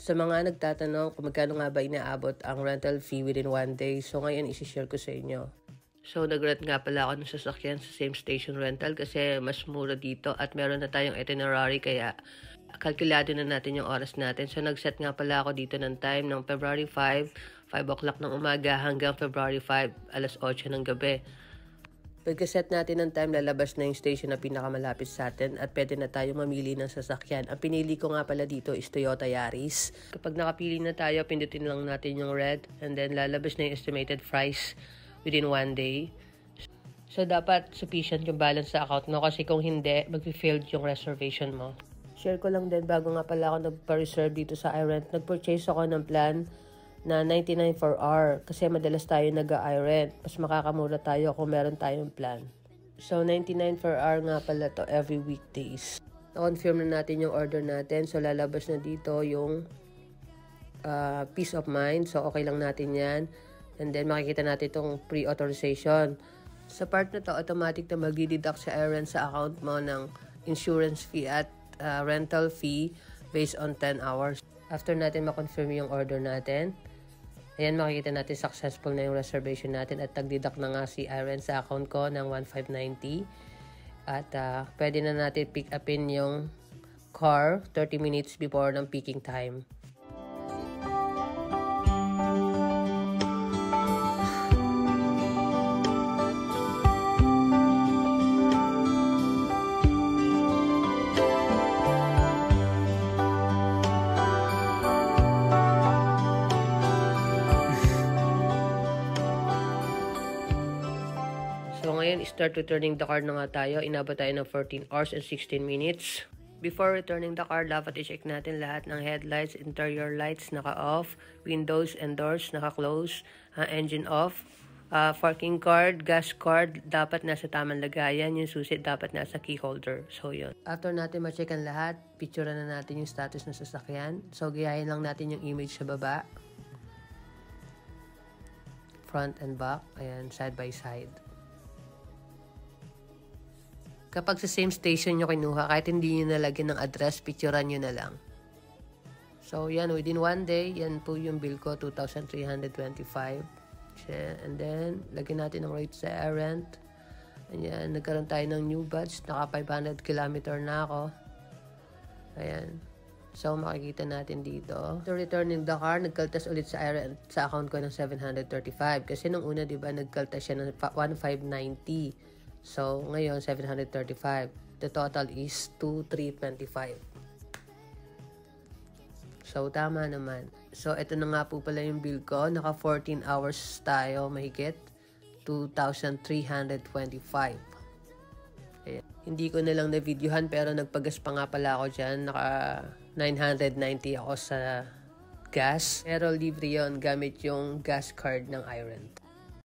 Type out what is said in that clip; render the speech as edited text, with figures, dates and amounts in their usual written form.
Sa mga nagtatanong kung magkano nga ba inaabot ang rental fee within 1 day, so ngayon isi-share ko sa inyo. So nag-rent nga pala ako ng sasakyan sa same station rental kasi mas mura dito at meron na tayong itinerary kaya kalkulado na natin yung oras natin. So nag-set nga pala ako dito ng time ng February 5 o'clock ng umaga hanggang February 5, alas 8 ng gabi. Pagka-set natin ng time, lalabas na yung station na pinakamalapit sa atin at pwede na tayo mamili ng sasakyan. Ang pinili ko nga pala dito is Toyota Yaris. Kapag nakapili na tayo, pindutin lang natin yung red and then lalabas na yung estimated price within 1 day. So dapat sufficient yung balance sa account mo kasi kung hindi, mag-failed yung reservation mo. Share ko lang din bago nga pala ako nagpa-reserve dito sa iRent. Nag-purchase ako ng plan na 99 per hour kasi madalas tayo nag-i-rent. Mas makakamura tayo kung meron tayong plan. So 99 per hour nga pala to every weekdays. Na-confirm na natin yung order natin. So lalabas na dito yung peace of mind. So okay lang natin yan. And then makikita natin itong pre-authorization. Sa part na to, automatic na mag-deduct sa iRent sa account mo ng insurance fee at rental fee based on 10 hours. After natin ma-confirm yung order natin, ayan, makikita natin successful na yung reservation natin at nag-deduct na nga si iRent sa account ko ng 1,590. At pwede na natin pick upin yung car 30 minutes before ng picking time. So ngayon, start returning the car na nga tayo. Inabot tayo ng 14 hours and 16 minutes. Before returning the car, dapat i-check natin lahat ng headlights, interior lights naka-off, windows and doors naka-close, engine off, parking card, gas card, dapat nasa tamang lagayan, yung susi dapat nasa key holder. So yun. After natin ma-check ang lahat, picturean na natin yung status ng sasakyan. So gayahin lang natin yung image sa baba. Front and back, ayan, side by side. Kapag sa same station nyo kinuha, kahit hindi nyo nalagyan ng address, picturean nyo na lang. So, yan, within 1 day, yan po yung bill ko, 2,325. And then, lagyan natin ng rate sa iRent. Ayan, nagkaroon tayo ng new batch. Naka 500 km na ako. Ayan. So, makikita natin dito. To returning the car, nagkaltas ulit sa iRent sa account ko ng 735. Kasi nung una, di ba, nagkaltas siya ng 1,590. So, ngayon, 735. The total is 2,325. So, tama naman. So, ito na nga po pala yung bill ko. Naka 14 hours tayo mahigit. 2,325. Ayan. Hindi ko na lang na-videohan pero nagpagas pa nga pala ako dyan. Naka 990 ako sa gas. Pero libre yun gamit yung gas card ng iRent.